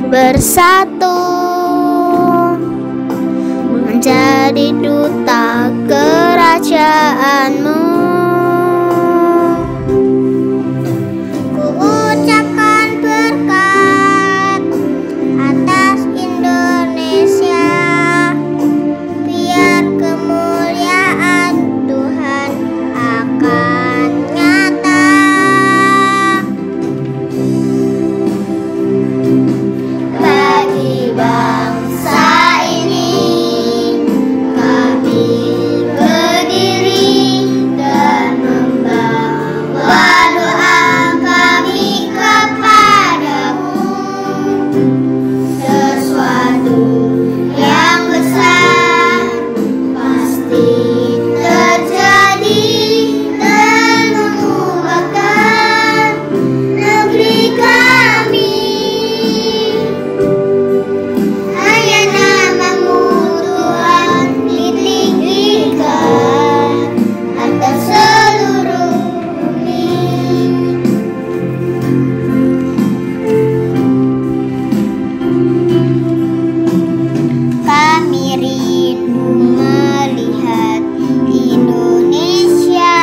bersatu menjadi duta kerajaanmu. Ku ucapkan berkat atas Indonesia, biar kemuliaan Tuhan akan nyata. Bagi bangsa ini kami berdiri dan membawa doa kami kepadamu. Sesuatu yang besar pasti terjadi dan mengubahkan negeri kami. Hanya namamu Tuhan ditinggikan atas seluruh bumi. Kami rindu melihat Indonesia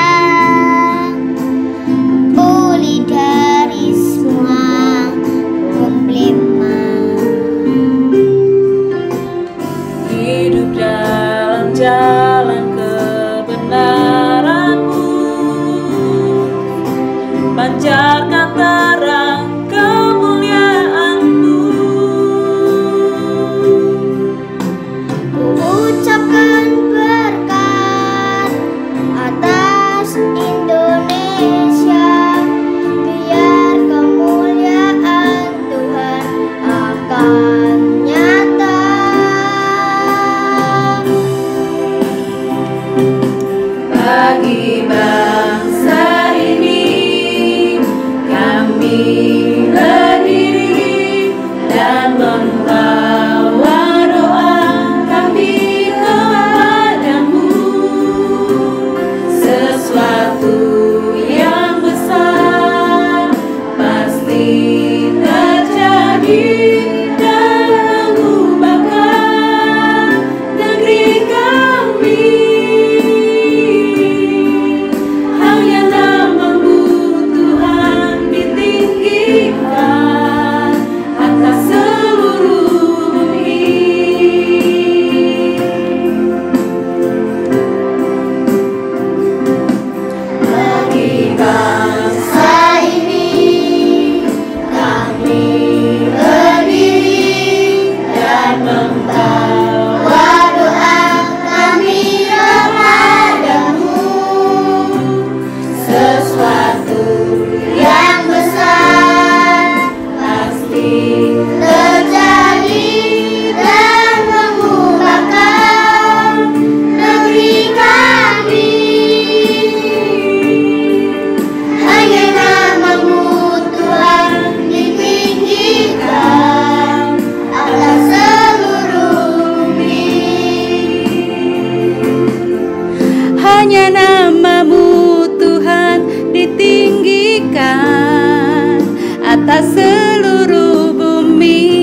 pulih dari semua problema. Hidup dalam jalan kebenaran-Mu, pancarkan terang kemuliaan-Mu. Ku ucapkan berkat atas Indonesia, biar kemuliaan Tuhan akan nyata. Bagi bangsa ini kami berdiri dan membawa doa kami kepadamu. Sesuatu yang besar pasti terjadi dan mengubahkan negeri kami. Hanya namamu Tuhan ditinggikan atas seluruh bumi. Bagi bangsa ini kami berdiri dan membawa doa kami kepadamu. Sesuatu yang besar pasti terjadi dan mengubahkan negeri kami. Hanya namamu Tuhan ditinggikan atas seluruh bumi. Hanya namamu Tuhan ditinggikan atas seluruh bumi.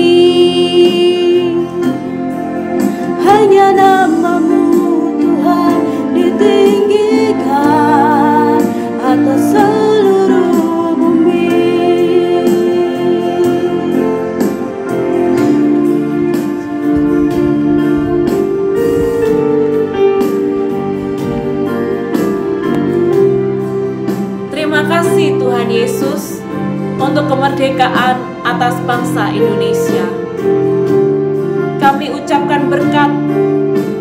Hanya namamu Tuhan ditinggikan atas seluruh bumi. Terima kasih Tuhan Yesus untuk kemerdekaan atas bangsa Indonesia. Kami ucapkan berkat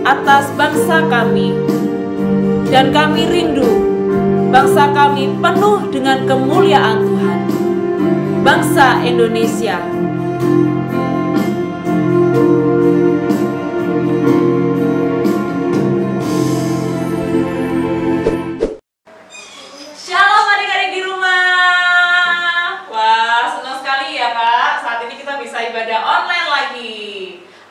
atas bangsa kami, dan kami rindu bangsa kami penuh dengan kemuliaan Tuhan. Bangsa Indonesia. Shalom adik-adik di rumah. Wah, senang sekali ya Kak. Saat ini kita bisa ibadah online lagi.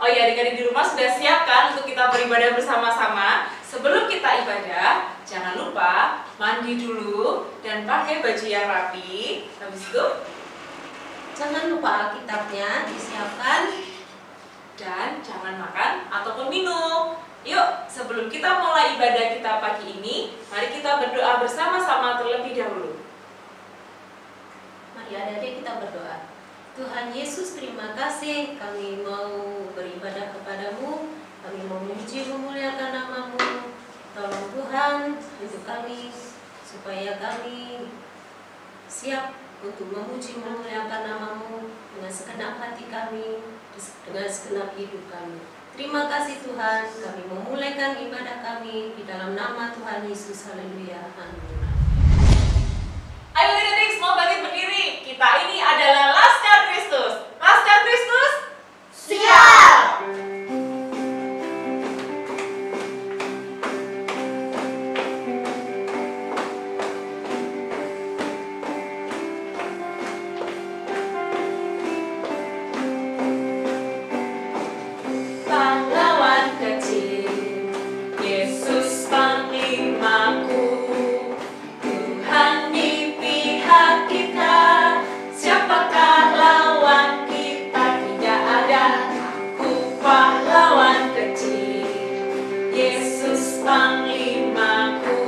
Oh iya, adik-adik di rumah sudah siap kan untuk kita beribadah bersama-sama? Sebelum kita ibadah, jangan lupa mandi dulu dan pakai baju yang rapi. Habis itu Jangan lupa Alkitabnya disiapkan. Dan jangan makan ataupun minum. Yuk, sebelum kita mulai ibadah kita pagi ini, mari kita berdoa bersama-sama terlebih dahulu. Mari adik-adik kita berdoa. Tuhan Yesus, terima kasih kami mau beribadah kepadamu. Kami mau memuji memuliakan nama-Mu. Tolong Tuhan untuk kami, supaya kami siap untuk memuji memuliakan nama-Mu dengan segenap hati kami, dengan segenap hidup kami. Terima kasih Tuhan, kami memulaikan ibadah kami di dalam nama Tuhan Yesus. Haleluya. Amin. Ayo adik-adik semua bangkit berdiri. Kita ini adalah Laskar Kristus. Laskar Kristus, Siap! pahlawan kecil, Yesus panglimaku, Tuhan di pihak kita, siapakah lawan kita? Tidak ada. Aku pahlawan kecil, Yesus panglimaku,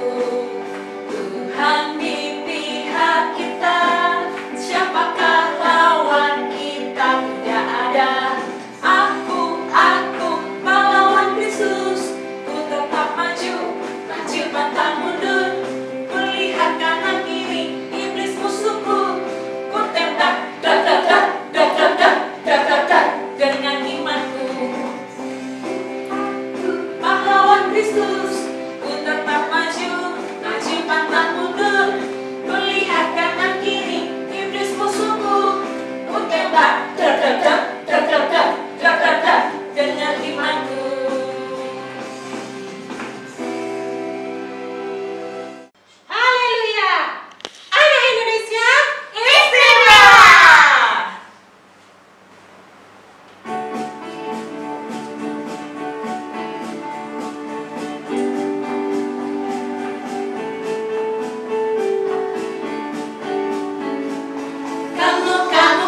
Tuhan di pihak kita, siapakah lawan kita? Tidak ada. Aku pahlawan Kristus, ku tetap maju, maju pantang mundur, melihat kanan kiri iblis musuhku, ku tembak, dak dak dak dak dak dak dak dak dak dengan imanku. Aku pahlawan Kristus, ku tetap maju, maju pantang mundur, melihat kanan kiri iblis musuhku, ku tembak, dak dak dak dak dak dak dak dak dak dengan imanku. Haleluya. Anak Indonesia, Istimewa!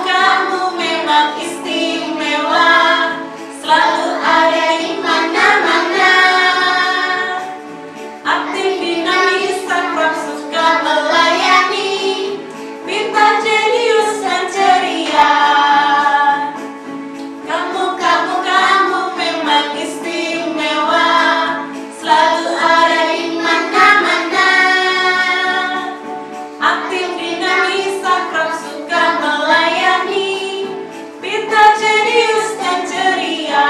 Kamu memang istimewa, selalu ada di mana-mana. Aktif, dinamis, akrab, suka melayani, pintar, jenius, dan ceria. Kamu memang istimewa, selalu ada di mana-mana. Aktif, dinamis, akrab, suka melayani, pintar, jenius, dan ceria.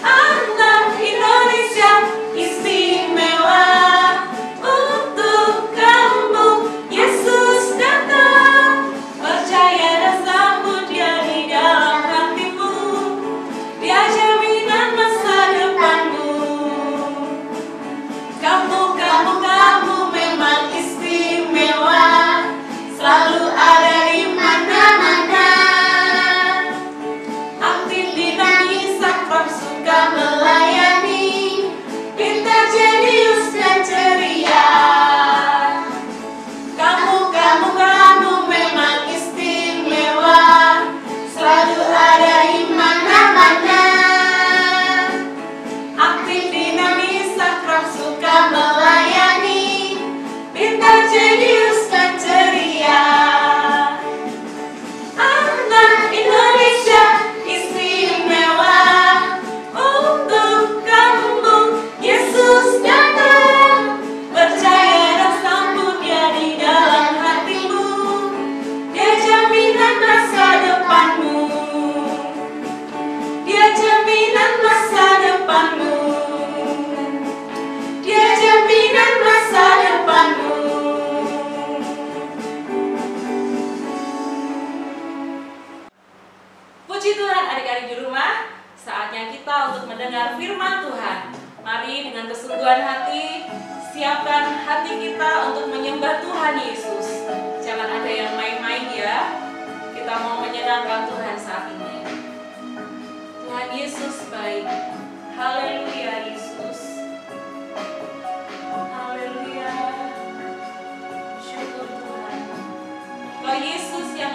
Anak Indonesia istimewa, untuk kamu Yesus datang. Percaya dan sambut Dia di dalam hatimu, Dia jaminan masa depanmu. Kamu memang istimewa, selalu ada di mana-mana. Aktif, dinamis, akrab, suka melayani, pintar, jenius, dan ceria. Kamu memang istimewa, selalu ada di mana-mana. Aktif, dinamis, akrab, suka melayani, pintar, jenius, dan ceria. Anak Indonesia istimewa, untuk kamu Yesus datang. Percaya dan sambut Dia di dalam hatimu, Dia jaminan masa depanmu, Dia jaminan masa depanmu, Dia jaminan masa depanmu. Puji Tuhan adik-adik di rumah, saatnya kita untuk mendengar firman Tuhan. Mari dengan kesungguhan hati, siapkan hati kita untuk menyembah Tuhan Yesus. Jangan ada yang main-main ya. Kita mau menyenangkan Tuhan saat ini. Tuhan Yesus baik. Haleluya Yesus. Haleluya. Syukur Tuhan. Engkau Yesus yang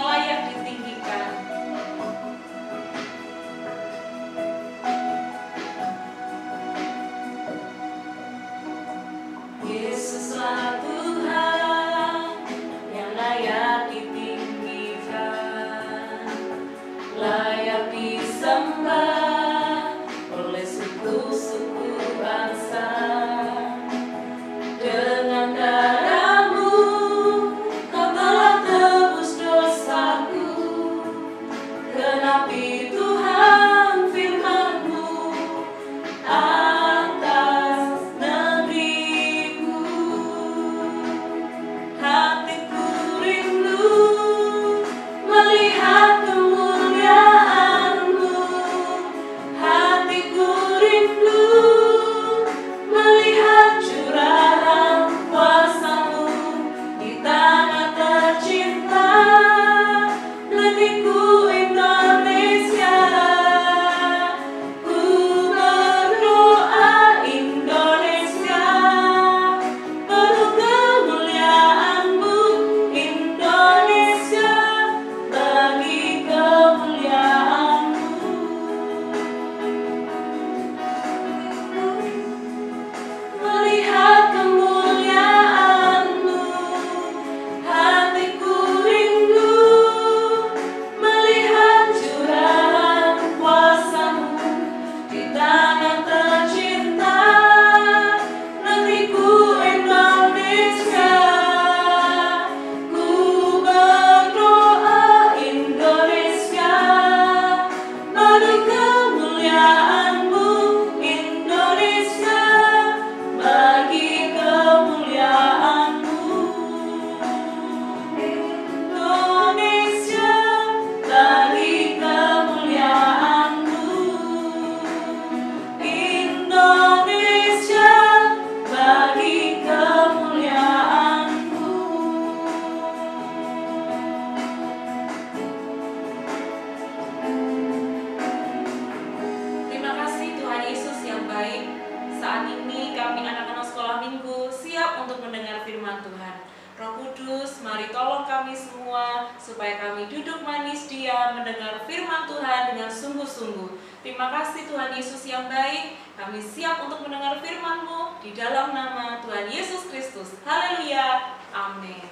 firman Tuhan. Roh Kudus, mari tolong kami semua supaya kami duduk manis diam mendengar firman Tuhan dengan sungguh-sungguh. Terima kasih Tuhan Yesus yang baik. Kami siap untuk mendengar firman-Mu di dalam nama Tuhan Yesus Kristus. Haleluya. Amin.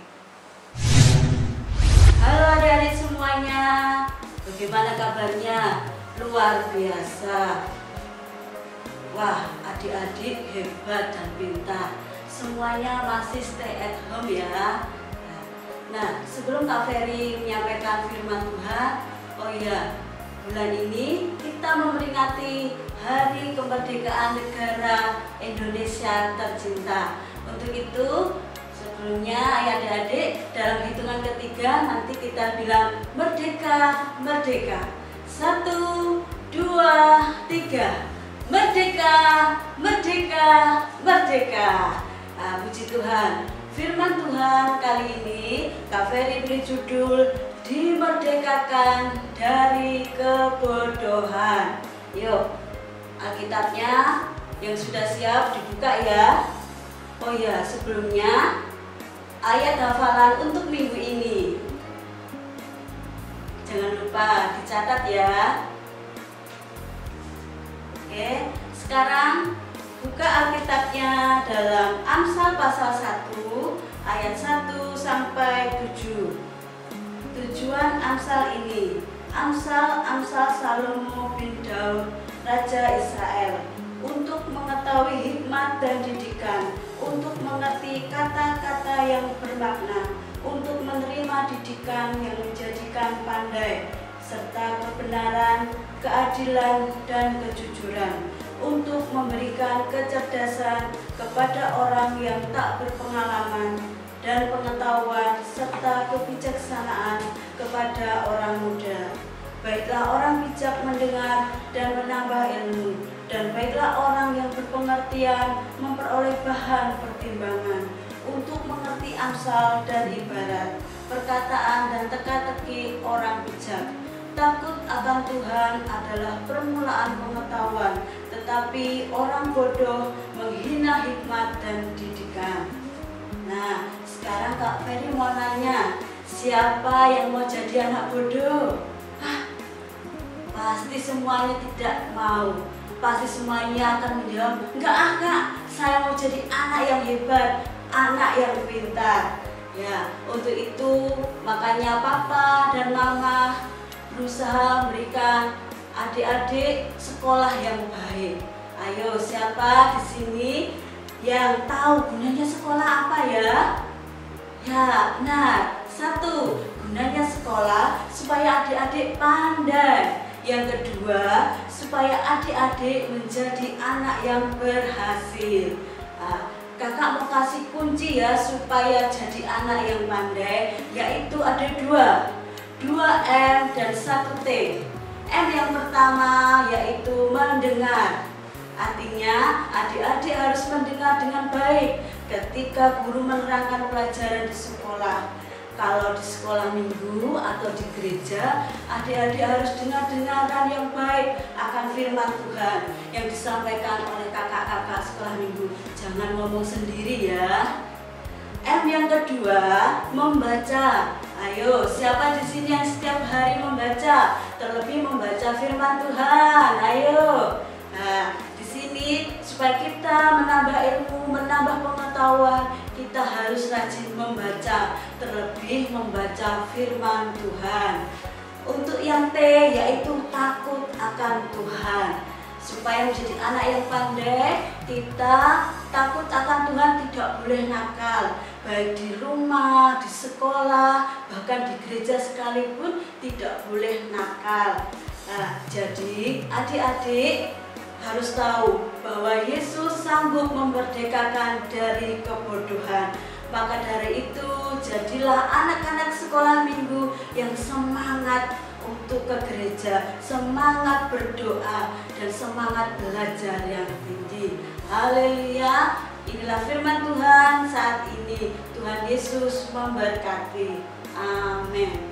Halo adik-adik semuanya, bagaimana kabarnya? Luar biasa. Wah, adik-adik hebat dan pintar. Semuanya masih stay at home ya. Nah, sebelum Kak Ferry menyampaikan firman Tuhan, oh iya, bulan ini kita memperingati Hari Kemerdekaan Negara Indonesia tercinta. Untuk itu, sebelumnya adik-adik dalam hitungan ketiga nanti kita bilang merdeka, merdeka. 1, 2, 3. Merdeka, merdeka, merdeka. Nah, puji Tuhan. Firman Tuhan kali ini Kak Ferry beri judul Dimerdekakan dari Kebodohan. Yuk, Alkitabnya yang sudah siap dibuka ya. Oh ya, sebelumnya ayat hafalan untuk minggu ini. Jangan lupa dicatat ya. Oke, sekarang buka Alkitabnya dalam Amsal pasal 1 ayat 1 sampai 7. Tujuan Amsal ini, Amsal Salomo bin Daud, Raja Israel, untuk mengetahui hikmat dan didikan, untuk mengerti kata-kata yang bermakna, untuk menerima didikan yang menjadikan pandai, serta kebenaran, keadilan, dan kejujuran, untuk memberikan kecerdasan kepada orang yang tak berpengalaman, dan pengetahuan serta kebijaksanaan kepada orang muda. Baiklah orang bijak mendengar dan menambah ilmu, dan baiklah orang yang berpengertian memperoleh bahan pertimbangan, untuk mengerti amsal dan ibarat, perkataan dan teka-teki orang bijak. Takut akan Tuhan adalah permulaan pengetahuan, tetapi orang bodoh menghina hikmat dan didikan. Nah, sekarang Kak Ferry mau nanya, siapa yang mau jadi anak bodoh? Pasti semuanya tidak mau. Pasti semuanya akan menjawab, enggak Kak, saya mau jadi anak yang hebat, anak yang pintar. Ya, untuk itu makanya Papa dan Mama berusaha memberikan adik-adik sekolah yang baik. Ayo, siapa di sini yang tahu gunanya sekolah apa ya? Ya, benar. 1, gunanya sekolah supaya adik-adik pandai. Yang kedua, supaya adik-adik menjadi anak yang berhasil. Kakak mau kasih kunci ya supaya jadi anak yang pandai, yaitu ada 2M dan 1T. M yang pertama yaitu mendengar. Artinya adik-adik harus mendengar dengan baik ketika guru menerangkan pelajaran di sekolah. Kalau di sekolah minggu atau di gereja, adik-adik harus dengar-dengaran yang baik akan firman Tuhan yang disampaikan oleh kakak-kakak sekolah minggu. Jangan ngomong sendiri ya. M yang kedua, membaca. Ayo, siapa di sini yang setiap hari membaca? Terlebih membaca firman Tuhan. Ayo. Nah, di sini supaya kita menambah ilmu, menambah pengetahuan, kita harus rajin membaca, terlebih membaca firman Tuhan. Untuk yang T yaitu takut akan Tuhan. Supaya menjadi anak yang pandai, kita takut akan Tuhan, tidak boleh nakal. Baik di rumah, di sekolah, bahkan di gereja sekalipun tidak boleh nakal. Nah, jadi adik-adik harus tahu bahwa Yesus sanggup memerdekakan dari kebodohan. Maka dari itu, jadilah anak-anak sekolah minggu yang semangat untuk ke gereja, semangat berdoa, dan semangat belajar yang tinggi. Haleluya. Inilah firman Tuhan saat ini. Tuhan Yesus memberkati. Amin.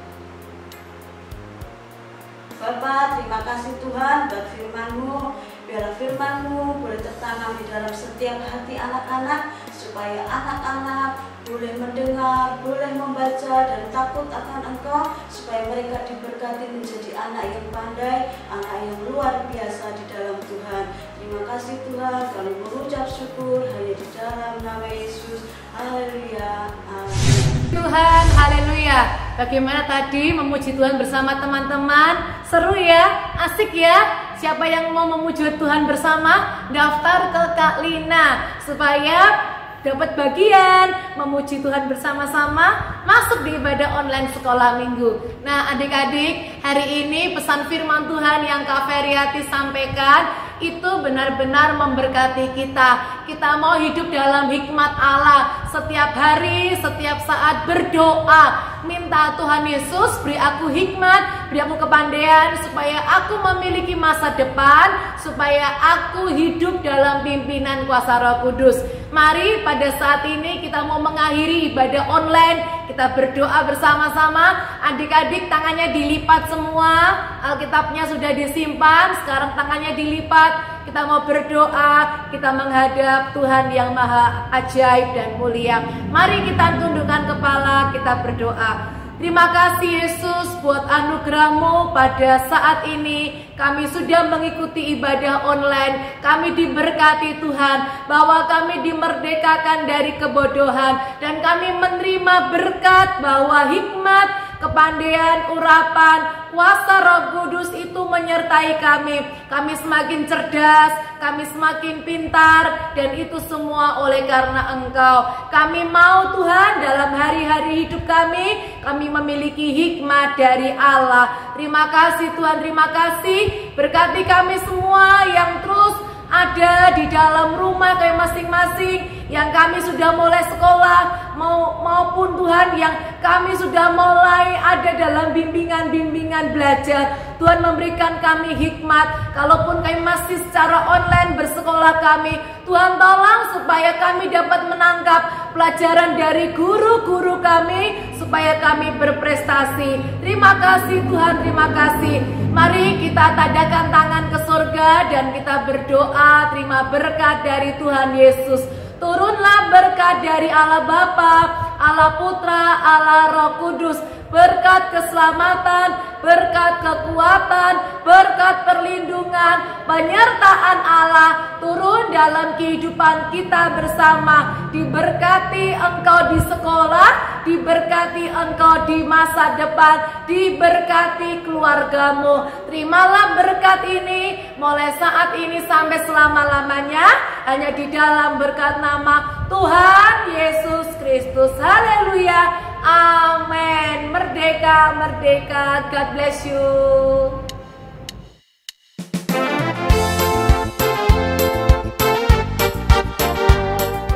Bapak, terima kasih Tuhan buat firman-Mu. Biarlah firman-Mu boleh tertanam di dalam setiap hati anak-anak, supaya anak-anak boleh mendengar, boleh membaca dan takut akan Engkau, supaya mereka diberkati menjadi anak yang pandai, anak yang luar biasa di dalam Tuhan. Terima kasih Tuhan, kami mengucap syukur hanya di dalam nama Yesus. Haleluya. Amin. Tuhan, haleluya. Bagaimana tadi memuji Tuhan bersama teman-teman? Seru ya? Asik ya? Siapa yang mau memuji Tuhan bersama? Daftar ke Kak Lina supaya dapat bagian memuji Tuhan bersama-sama masuk di ibadah online sekolah minggu. Nah adik-adik, hari ini pesan firman Tuhan yang Kak Feriati sampaikan itu benar-benar memberkati kita. Kita mau hidup dalam hikmat Allah. Setiap hari, setiap saat berdoa, minta Tuhan Yesus beri aku hikmat, beri aku kepandaian, supaya aku memiliki masa depan, supaya aku hidup dalam pimpinan kuasa Roh Kudus. Mari pada saat ini kita mau mengakhiri ibadah online, kita berdoa bersama-sama. Adik-adik tangannya dilipat semua, Alkitabnya sudah disimpan, sekarang tangannya dilipat. Kita mau berdoa, kita menghadap Tuhan yang maha ajaib dan mulia. Mari kita tundukkan kepala, kita berdoa. Terima kasih Yesus buat anugerah-Mu pada saat ini. Kami sudah mengikuti ibadah online. Kami diberkati Tuhan, bahwa kami dimerdekakan dari kebodohan, dan kami menerima berkat bahwa hikmat, kepandaian, urapan, kuasa Roh Kudus itu menyertai kami. Kami semakin cerdas, kami semakin pintar, dan itu semua oleh karena Engkau. Kami mau Tuhan dalam hari-hari hidup kami memiliki hikmat dari Allah. Terima kasih Tuhan, terima kasih. Berkati kami semua yang terus ada di dalam rumah kayak masing-masing, yang kami sudah mulai sekolah maupun Tuhan yang kami sudah mulai ada dalam bimbingan belajar. Tuhan memberikan kami hikmat. Kalaupun kami masih secara online bersekolah kami, Tuhan tolong supaya kami dapat menangkap pelajaran dari guru-guru kami, supaya kami berprestasi. Terima kasih Tuhan, terima kasih. Mari kita tadahkan tangan ke surga dan kita berdoa, terima berkat dari Tuhan Yesus. Turunlah berkat dari Allah Bapa, Allah Putra, Allah Roh Kudus. Berkat keselamatan, berkat kekuatan, berkat perlindungan, penyertaan Allah turun dalam kehidupan kita bersama. Diberkati engkau di sekolah, diberkati engkau di masa depan, diberkati keluargamu. Terimalah berkat ini mulai saat ini sampai selama-lamanya, hanya di dalam berkat nama Tuhan Yesus Kristus. Haleluya. Amin. Merdeka, merdeka. God bless you.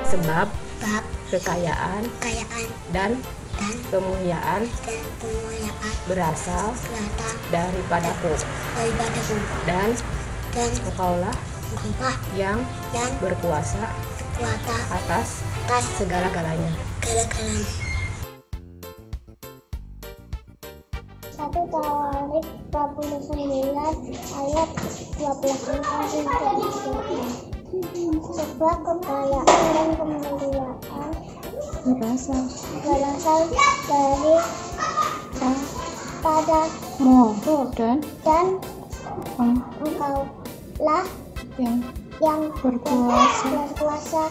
Sebab kekayaan dan kemuliaan berasal daripadaku, dan Engkaulah yang berkuasa atas segala-galanya. 1 Tawarik 29 ayat 12-13. Sebab kekayaan dan kemuliaan berasal dari padamu, dan Engkaulah yang berkuasa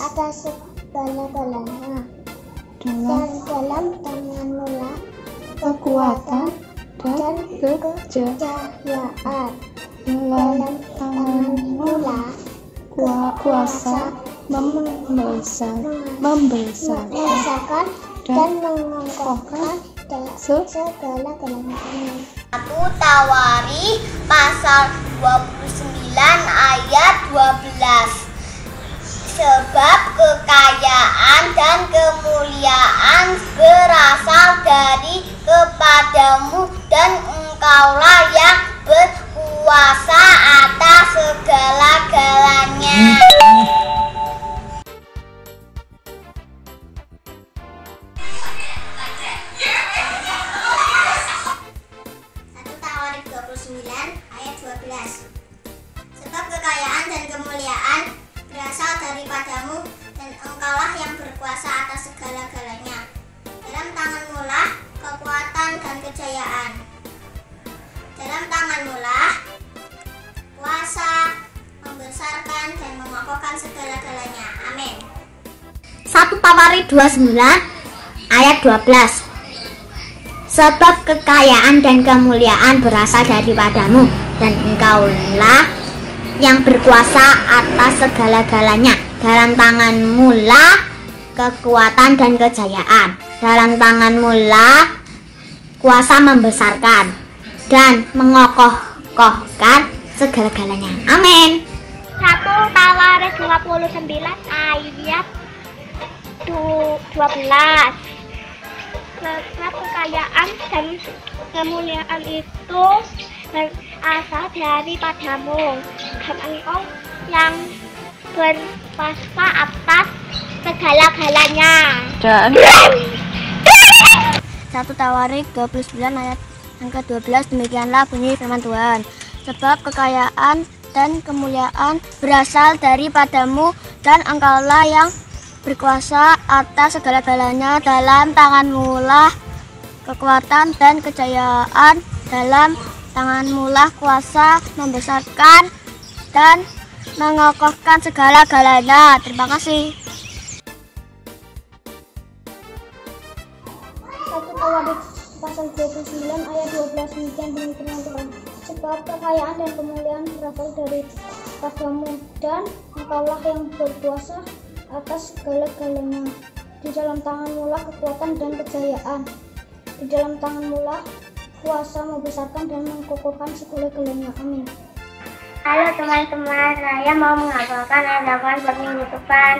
atas segala-galanya, dan dalam tanganmu lah kekuatan dan kejayaan. Dalam tanganmu lah kuasa membesarkan dan mengokohkan segala-galanya. 1 Tawarik pasal 29 ayat 12. Sebab kekayaan dan kemuliaan berasal dari kepadamu, dan Engkaulah yang berkuasa atas segala-galanya. Tawarik 29 ayat 12. Sebab kekayaan dan kemuliaan berasal daripadamu, dan Engkaulah yang berkuasa atas kekuatan, dan kejayaan. Dalam tanganmu lah kuasa membesarkan dan mengokohkan segala-galanya. Amin. 1 Tawarik 29 ayat 12. Sebab kekayaan dan kemuliaan berasal daripadamu, dan engkaulah yang berkuasa atas segala-galanya. Dalam tanganmu lah kekuatan dan kejayaan. Dalam tanganmu lah kuasa membesarkan dan mengokohkan segala-galanya. Amin. 1 Tawarik 29 ayat 12. Sebab kekayaan dan kemuliaan itu berasal daripadamu, dan engkau yang berkuasa atas segala-galanya. Dan 1 Tawarik 29 ayat yang ke-12, demikianlah bunyi firman Tuhan. Sebab kekayaan dan kemuliaan berasal daripadamu, dan engkaulah yang berkuasa atas segala-galanya. Dalam tanganmu lah kekuatan dan kejayaan. Dalam tanganmu lah kuasa membesarkan dan mengokohkan segala-galanya. Terima kasih. 1 Tawarik pasal 29 ayat 12, demikian bunyi firman Tuhan. Sebab kekayaan dan kemuliaan berasal daripadamu, dan engkaulah yang berkuasa atas segala-galanya. Di dalam tanganmu lah kekuatan dan kejayaan. Di dalam tanganmu lah kuasa membesarkan dan mengokohkan segala-galanya. Amin. Halo teman-teman, saya mau mengabarkan hadapan buat minggu depan.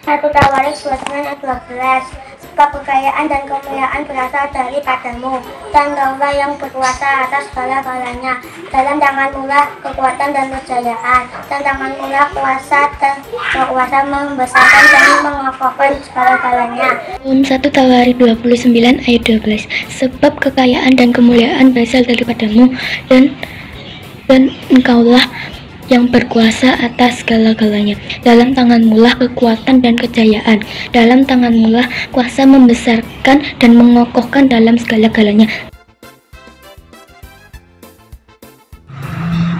1 Tawarik 29 ayat 12. Sebab kekayaan dan kemuliaan berasal daripadamu, dan engkaulah yang berkuasa atas segala-galanya. Dalam tanganmu lah kekuatan dan kejayaan. Dan tanganmu lah kuasa membesarkan dan mengokohkan segala-galanya. 1 Tawarik 29 ayat 12. Sebab kekayaan dan kemuliaan berasal daripadamu, dan engkaulah yang berkuasa atas segala-galanya. Dalam tanganmu lah kekuatan dan kejayaan. Dalam tanganmu lah kuasa membesarkan dan mengokohkan dalam segala-galanya.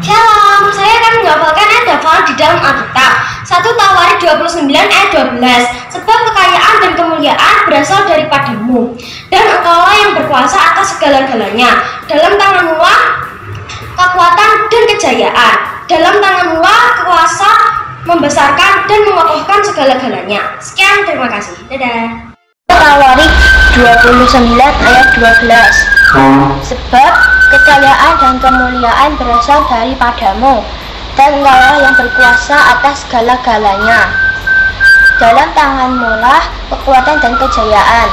Shalom, saya akan mengabarkan hadapan di dalam Alkitab. 1 Tawarik 29 ayat 12. Sebab kekayaan dan kemuliaan berasal daripadamu, dan engkaulah yang berkuasa atas segala-galanya. Dalam tanganmu lah kekuatan dan kejayaan. Dalam tanganmu lah kuasa membesarkan dan mengokohkan segala-galanya. Sekian, terima kasih. Dadah. Tawarik 29 ayat 12. Sebab kekayaan dan kemuliaan berasal daripadamu, dan engkaulah yang berkuasa atas segala-galanya. Dalam tanganmu lah kekuatan dan kejayaan.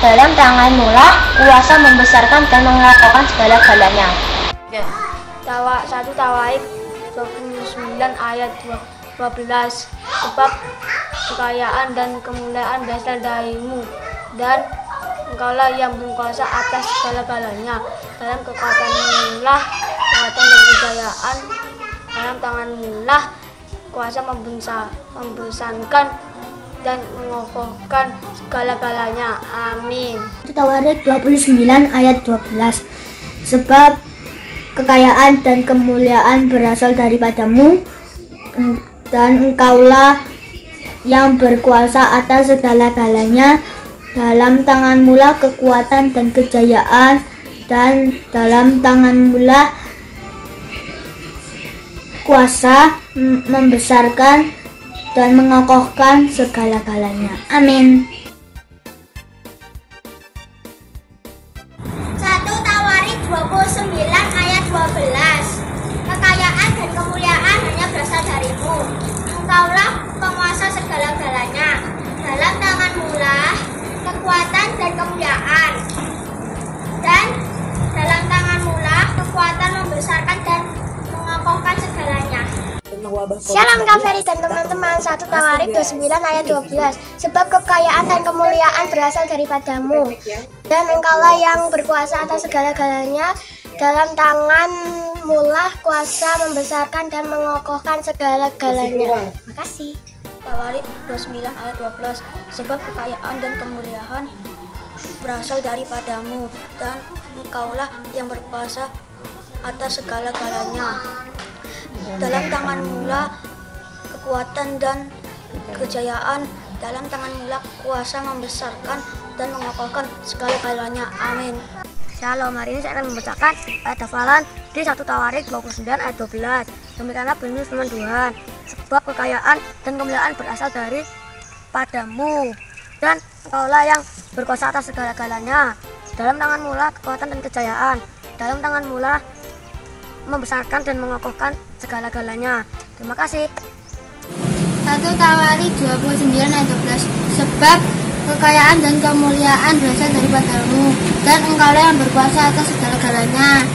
Dalam tanganmu lah kuasa membesarkan dan mengokohkan segala-galanya. 1 Tawarik 29 ayat 12. Sebab kekayaan dan kemuliaan berasal darimu, dan engkaulah yang berkuasa atas segala-galanya. Dalam kekuatanmu lah kekuatan dan kejayaan. Dalam tanganmu lah kuasa membesarkan dan mengokohkan segala-galanya. Amin. Tawarik 29 ayat 12. Sebab kekayaan dan kemuliaan berasal daripadamu, dan engkaulah yang berkuasa atas segala-galanya. Dalam tanganmu lah kekuatan dan kejayaan, dan dalam tanganmu lah kuasa membesarkan dan mengokohkan segala-galanya. Amin. 1 Tawarik 29 ayat 12. Kekayaan dan kemuliaan hanya berasal darimu, engkaulah penguasa segala-galanya. Dalam tanganmu lah kekuatan dan kemuliaan, dan dalam tanganmu lah kekuatan membesarkan dan mengokohkan segalanya. Shalom Kak Ferry dan teman-teman. 1 Tawarik 29 ayat 12. Sebab kekayaan dan kemuliaan berasal daripadamu, dan engkaulah yang berkuasa atas segala-galanya. Dalam tanganmu lah kuasa membesarkan dan mengokohkan segala-galanya. Makasih. Tawarik 29 ayat 12. Sebab kekayaan dan kemuliaan berasal daripadamu, dan Engkaulah yang berkuasa atas segala-galanya. Dalam tanganmu lah kekuatan dan kejayaan, dalam tanganmu lah kuasa membesarkan dan mengokohkan segala-galanya. Amin. Shalom, hari ini saya akan membacakan ayat hafalan di 1 Tawarik 29 ayat 12. Demikianlah bunyi firman Tuhan, sebab kekayaan dan kemuliaan berasal dari padamu, dan Engkaulah yang berkuasa atas segala-galanya. Dalam tanganmu lah kekuatan dan kejayaan, dalam tanganmu lah membesarkan dan mengokohkan segala-galanya. Terima kasih. 1 Tawarik 29 ayat 12. Sebab kekayaan dan kemuliaan berasal daripadamu, dan Engkaulah yang berkuasa atas segala-galanya.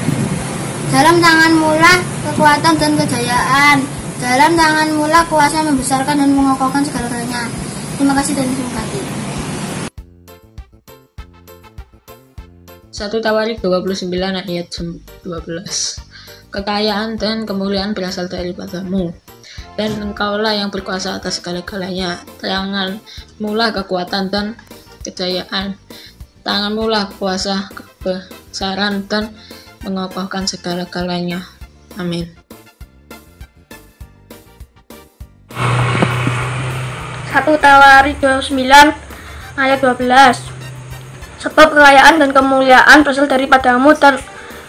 Dalam tanganmu lah kekuatan dan kejayaan, dalam tanganmu lah kuasa membesarkan dan mengokohkan segala-galanya. Terima kasih dan diberkati. 1 Tawarik 29 ayat 12. Kekayaan dan kemuliaan berasal daripadamu, dan Engkaulah yang berkuasa atas segala-galanya. Tanganmu lah kekuatan dan kejayaan, tanganmu lah kuasa kebesaran dan mengokohkan segala-galanya. Amin. Satu Tawarik 29 ayat 12. Sebab kekayaan dan kemuliaan berasal daripadamu, dan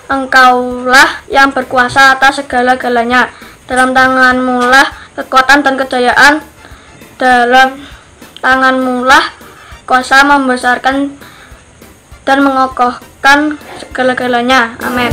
Engkaulah yang berkuasa atas segala-galanya. Dalam tanganmu lah kekuatan dan kejayaan, dalam tanganmu lah kuasa membesarkan dan mengokohkan segala-galanya. Amin.